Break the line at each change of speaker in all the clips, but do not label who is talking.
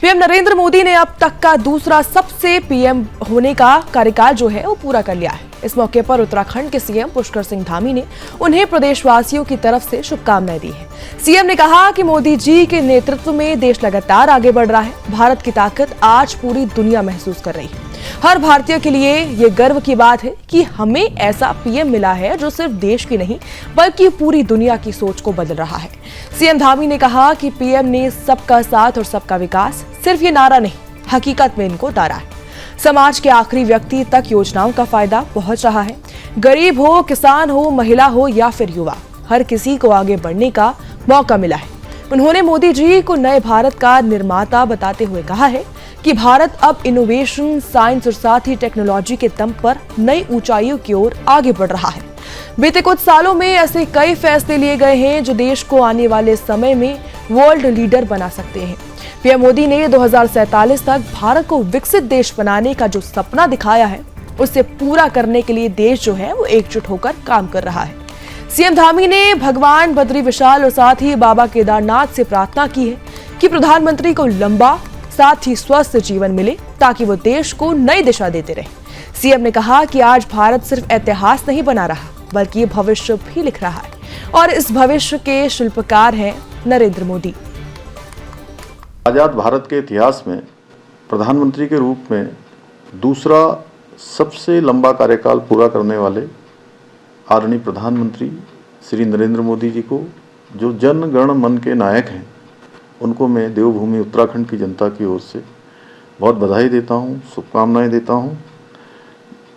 PM Narendra Modi ने अब तक का दूसरा सबसे पीएम होने का कार्यकाल जो है वो पूरा कर लिया है। इस मौके पर उत्तराखंड के सीएम पुष्कर सिंह धामी ने उन्हें प्रदेशवासियों की तरफ से शुभकामनाएं दी है। सीएम ने कहा कि मोदी जी के नेतृत्व में देश लगातार आगे बढ़ रहा है। भारत की ताकत आज पूरी दुनिया महसूस कर रही है। हर भारतीय के लिए ये गर्व की बात है कि हमें ऐसा पीएम मिला है जो सिर्फ देश की नहीं बल्कि पूरी दुनिया की सोच को बदल रहा है। सीएम धामी ने कहा कि पीएम ने सबका साथ और सबका विकास सिर्फ ये नारा नहीं, हकीकत में इनको उतारा है। समाज के आखिरी व्यक्ति तक योजनाओं का फायदा पहुंच रहा है। गरीब हो, किसान हो, महिला हो या फिर युवा, हर किसी को आगे बढ़ने का मौका मिला है। उन्होंने मोदी जी को नए भारत का निर्माता बताते हुए कहा है कि भारत अब इनोवेशन, साइंस और साथ ही टेक्नोलॉजी के दम पर नई ऊंचाइयों की ओर आगे बढ़ रहा है। बीते कुछ सालों में ऐसे कई फैसले लिए गए हैं जो देश को आने वाले समय में वर्ल्ड लीडर बना सकते हैं। पीएम मोदी ने 2047 तक भारत को विकसित देश बनाने का जो सपना दिखाया है, उसे पूरा करने के लिए देश जो है वो एकजुट होकर काम कर रहा है। सीएम धामी ने भगवान बद्री विशाल और साथ ही बाबा केदारनाथ से प्रार्थना की है कि प्रधानमंत्री को लंबा साथ ही स्वस्थ जीवन मिले ताकि वो देश को नई दिशा देते रहे। सीएम ने कहा कि आज भारत सिर्फ इतिहास नहीं बना रहा बल्कि ये भविष्य भी लिख रहा है और इस भविष्य के शिल्पकार हैं नरेंद्र मोदी।
आजाद भारत के इतिहास में प्रधानमंत्री के रूप में दूसरा सबसे लंबा कार्यकाल पूरा करने वाले आदरणीय प्रधानमंत्री श्री नरेंद्र मोदी जी को, जो जन गण मन के नायक हैं, उनको मैं देवभूमि उत्तराखंड की जनता की ओर से बहुत बधाई देता हूं, शुभकामनाएं देता हूं।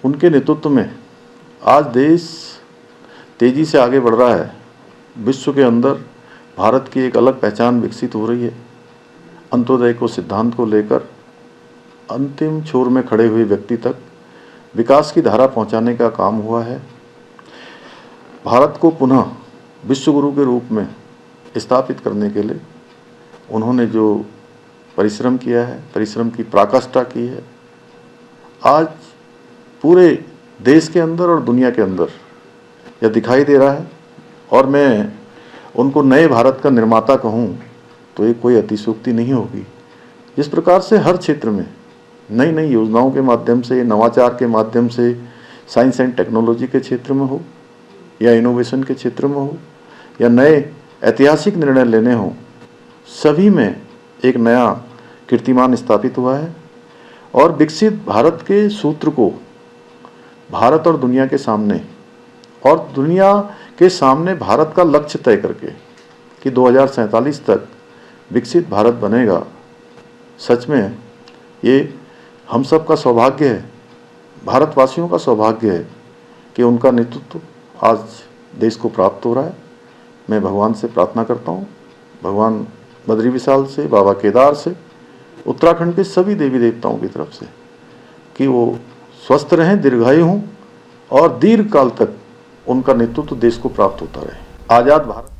उनके नेतृत्व में आज देश तेज़ी से आगे बढ़ रहा है। विश्व के अंदर भारत की एक अलग पहचान विकसित हो रही है। अंत्योदय को सिद्धांत को लेकर अंतिम छोर में खड़े हुए व्यक्ति तक विकास की धारा पहुंचाने का काम हुआ है। भारत को पुनः विश्व गुरु के रूप में स्थापित करने के लिए उन्होंने जो परिश्रम किया है, परिश्रम की पराकाष्ठा की है, आज पूरे देश के अंदर और दुनिया के अंदर यह दिखाई दे रहा है। और मैं उनको नए भारत का निर्माता कहूँ तो ये कोई अतिशयोक्ति नहीं होगी। जिस प्रकार से हर क्षेत्र में नई नई योजनाओं के माध्यम से, नवाचार के माध्यम से, साइंस एंड टेक्नोलॉजी के क्षेत्र में हो या इनोवेशन के क्षेत्र में हो या नए ऐतिहासिक निर्णय लेने हो, सभी में एक नया कीर्तिमान स्थापित हुआ है। और विकसित भारत के सूत्र को भारत और दुनिया के सामने, और दुनिया के सामने भारत का लक्ष्य तय करके कि 2047 तक विकसित भारत बनेगा, सच में ये हम सब का सौभाग्य है, भारतवासियों का सौभाग्य है कि उनका नेतृत्व आज देश को प्राप्त हो रहा है। मैं भगवान से प्रार्थना करता हूँ, भगवान बद्री विशाल से, बाबा केदार से, उत्तराखंड के सभी देवी देवताओं की तरफ से कि वो स्वस्थ रहें, दीर्घायु हों और दीर्घ काल तक उनका नेतृत्व देश को प्राप्त होता रहे। आज़ाद भारत